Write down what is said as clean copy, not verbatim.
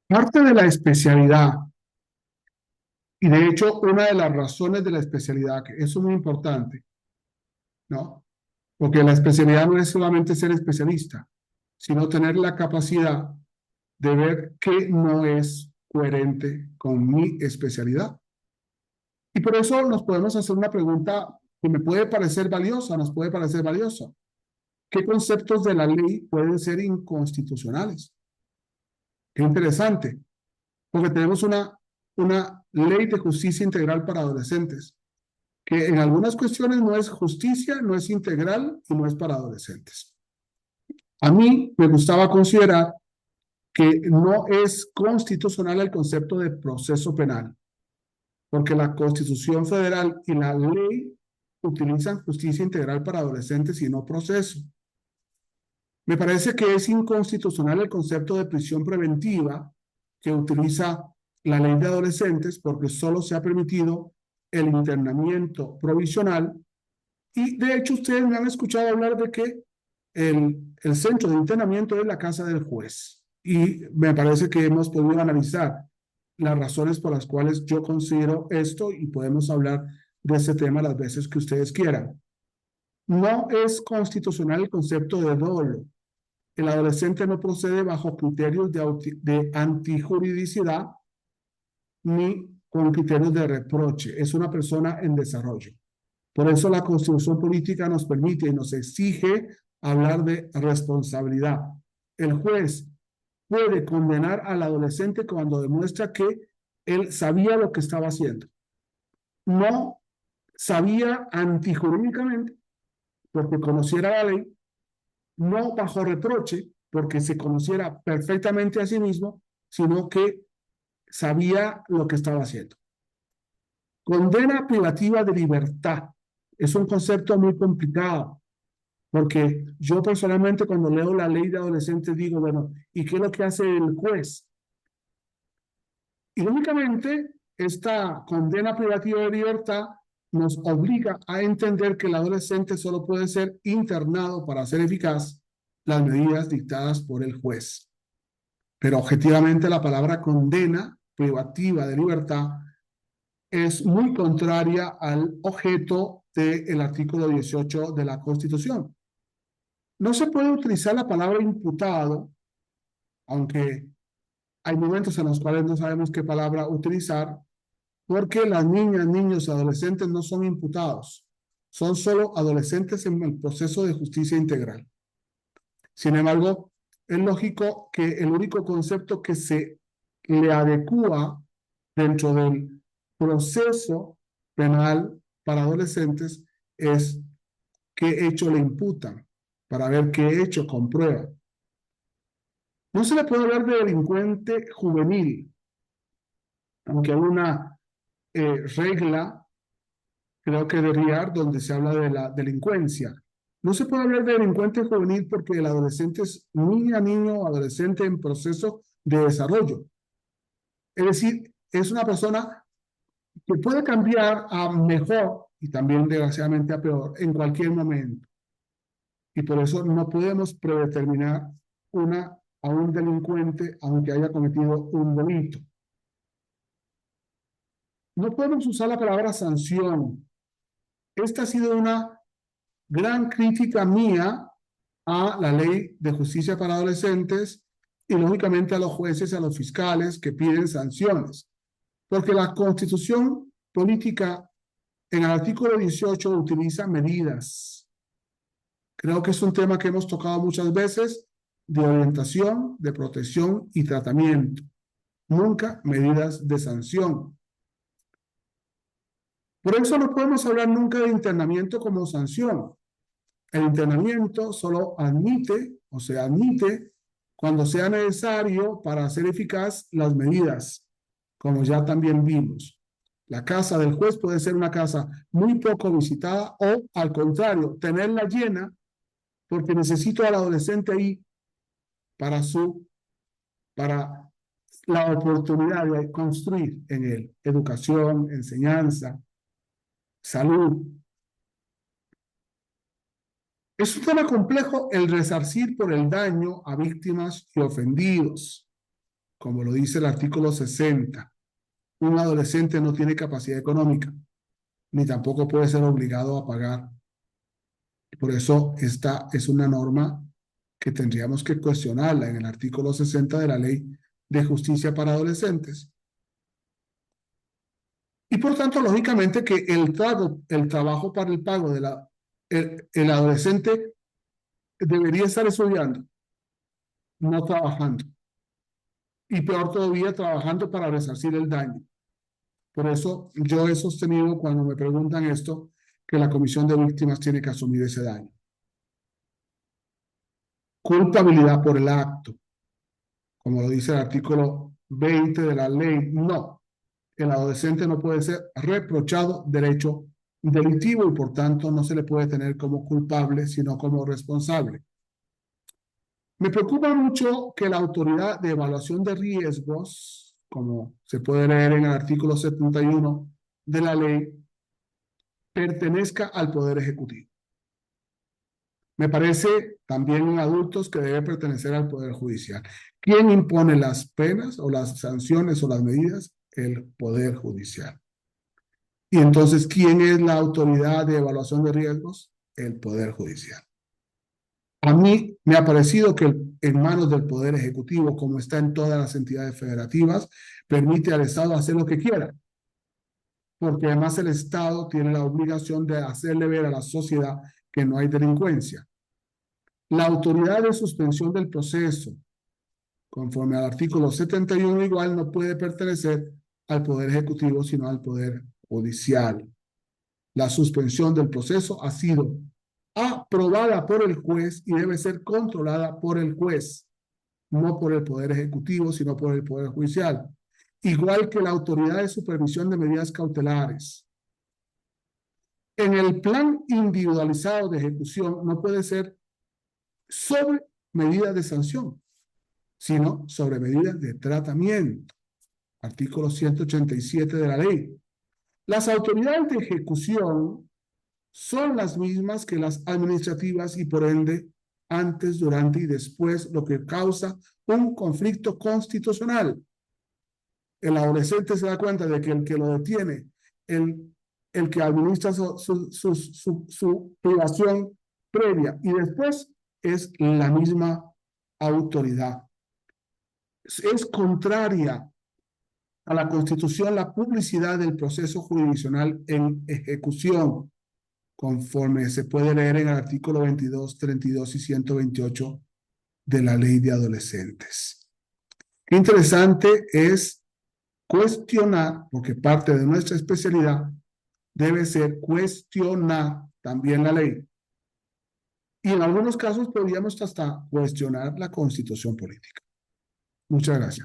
Parte de la especialidad, y de hecho una de las razones de la especialidad, que eso es muy importante, ¿no? Porque la especialidad no es solamente ser especialista, sino tener la capacidad de ver qué no es coherente con mi especialidad. Y por eso nos podemos hacer una pregunta que me puede parecer valiosa, nos puede parecer valiosa. ¿Qué conceptos de la ley pueden ser inconstitucionales? Qué interesante, porque tenemos una ley de justicia integral para adolescentes, que en algunas cuestiones no es justicia, no es integral y no es para adolescentes. A mí me gustaba considerar que no es constitucional el concepto de proceso penal, porque la Constitución Federal y la ley utilizan justicia integral para adolescentes y no proceso. Me parece que es inconstitucional el concepto de prisión preventiva que utiliza la ley de adolescentes porque solo se ha permitido el internamiento provisional y de hecho ustedes me han escuchado hablar de que el centro de internamiento es la casa del juez y me parece que hemos podido analizar las razones por las cuales yo considero esto y podemos hablar de ese tema las veces que ustedes quieran. No es constitucional el concepto de dolo. El adolescente no procede bajo criterios de antijuridicidad ni con criterios de reproche. Es una persona en desarrollo. Por eso la Constitución política nos permite y nos exige hablar de responsabilidad. El juez puede condenar al adolescente cuando demuestra que él sabía lo que estaba haciendo. No sabía antijurídicamente porque conociera la ley, no bajo reproche porque se conociera perfectamente a sí mismo, sino que sabía lo que estaba haciendo. Condena privativa de libertad es un concepto muy complicado, porque yo personalmente cuando leo la ley de adolescentes digo, bueno, ¿y qué es lo que hace el juez? Y únicamente esta condena privativa de libertad nos obliga a entender que el adolescente solo puede ser internado para hacer eficaz las medidas dictadas por el juez. Pero objetivamente la palabra condena privativa de libertad es muy contraria al objeto del artículo 18 de la Constitución. No se puede utilizar la palabra imputado, aunque hay momentos en los cuales no sabemos qué palabra utilizar, porque las niñas, niños y adolescentes no son imputados, son solo adolescentes en el proceso de justicia integral. Sin embargo, es lógico que el único concepto que se le adecua dentro del proceso penal para adolescentes es qué hecho le imputan, para ver qué hecho comprueba. No se le puede hablar de delincuente juvenil, aunque hay una regla, creo que de RIAR, donde se habla de la delincuencia. No se puede hablar de delincuente juvenil porque el adolescente es niña, niño, adolescente en proceso de desarrollo. Es decir, es una persona que puede cambiar a mejor y también desgraciadamente a peor en cualquier momento. Y por eso no podemos predeterminar a un delincuente aunque haya cometido un delito. No podemos usar la palabra sanción. Esta ha sido una gran crítica mía a la ley de justicia para adolescentes y lógicamente a los jueces y a los fiscales que piden sanciones. Porque la Constitución política en el artículo 18 utiliza medidas. Creo que es un tema que hemos tocado muchas veces de orientación, de protección y tratamiento. Nunca medidas de sanción. Por eso no podemos hablar nunca de internamiento como sanción. El internamiento solo admite o se admite cuando sea necesario para hacer eficaz las medidas, como ya también vimos. La casa del juez puede ser una casa muy poco visitada o, al contrario, tenerla llena porque necesito al adolescente ahí para para la oportunidad de construir en él educación, enseñanza, salud. Es un tema complejo el resarcir por el daño a víctimas y ofendidos. como lo dice el artículo 60, un adolescente no tiene capacidad económica, ni tampoco puede ser obligado a pagar. Por eso esta es una norma que tendríamos que cuestionarla en el artículo 60 de la Ley de Justicia para Adolescentes. Y por tanto, lógicamente que el trabajo para el pago de el adolescente debería estar estudiando, no trabajando. Y peor todavía, trabajando para resarcir el daño. Por eso yo he sostenido cuando me preguntan esto, que la Comisión de Víctimas tiene que asumir ese daño. Culpabilidad por el acto, como lo dice el artículo 20 de la ley, no. El adolescente no puede ser reprochado derecho delictivo y por tanto no se le puede tener como culpable, sino como responsable. Me preocupa mucho que la autoridad de evaluación de riesgos, como se puede leer en el artículo 71 de la ley, pertenezca al Poder Ejecutivo. Me parece también en adultos que debe pertenecer al Poder Judicial. ¿Quién impone las penas o las sanciones o las medidas? El Poder Judicial. Y entonces, ¿quién es la autoridad de evaluación de riesgos? El Poder Judicial. A mí me ha parecido que en manos del Poder Ejecutivo, como está en todas las entidades federativas, permite al Estado hacer lo que quiera, porque además el Estado tiene la obligación de hacerle ver a la sociedad que no hay delincuencia. La autoridad de suspensión del proceso, conforme al artículo 71 igual, no puede pertenecer al Poder Ejecutivo, sino al Poder Judicial. La suspensión del proceso ha sido aprobada por el juez y debe ser controlada por el juez, no por el Poder Ejecutivo, sino por el Poder Judicial. Igual que la autoridad de supervisión de medidas cautelares. En el plan individualizado de ejecución no puede ser sobre medidas de sanción, sino sobre medidas de tratamiento. Artículo 187 de la ley. Las autoridades de ejecución son las mismas que las administrativas y por ende antes, durante y después, lo que causa un conflicto constitucional. El adolescente se da cuenta de que el que lo detiene, el que administra su privación previa y después es la misma autoridad. Es contraria a la Constitución la publicidad del proceso jurisdiccional en ejecución, conforme se puede leer en el artículo 22, 32 y 128 de la Ley de Adolescentes. Qué interesante es cuestionar, porque parte de nuestra especialidad debe ser cuestionar también la ley. Y en algunos casos podríamos hasta cuestionar la constitución política. Muchas gracias.